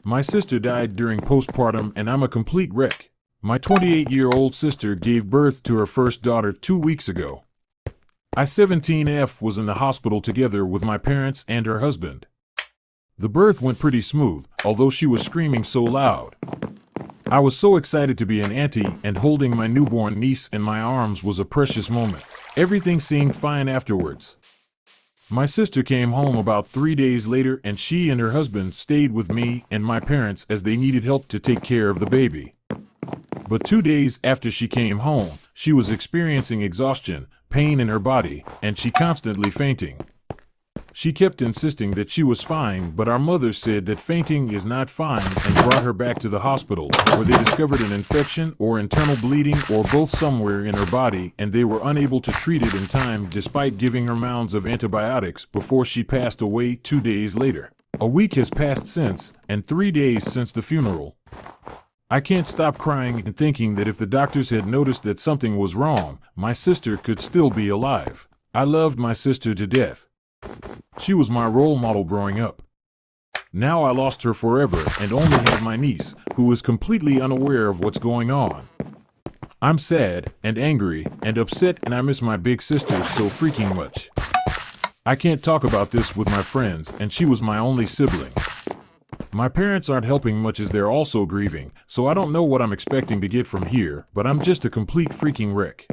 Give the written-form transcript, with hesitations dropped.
My sister died during postpartum and I'm a complete wreck. My 28-year-old sister gave birth to her first daughter 2 weeks ago. I-17F was in the hospital together with my parents and her husband. The birth went pretty smooth, although she was screaming so loud. I was so excited to be an auntie, and holding my newborn niece in my arms was a precious moment. Everything seemed fine afterwards. My sister came home about 3 days later and she and her husband stayed with me and my parents as they needed help to take care of the baby. But 2 days after she came home, she was experiencing exhaustion, pain in her body, and she constantly fainting. She kept insisting that she was fine, but our mother said that fainting is not fine and brought her back to the hospital, where they discovered an infection or internal bleeding or both somewhere in her body, and they were unable to treat it in time despite giving her mounds of antibiotics before she passed away 2 days later. A week has passed since, and 3 days since the funeral. I can't stop crying and thinking that if the doctors had noticed that something was wrong, my sister could still be alive. I loved my sister to death. She was my role model growing up. Now I lost her forever and only have my niece, who is completely unaware of what's going on. I'm sad and angry and upset, and I miss my big sister so freaking much. I can't talk about this with my friends, and she was my only sibling. My parents aren't helping much as they're also grieving, so I don't know what I'm expecting to get from here, but I'm just a complete freaking wreck.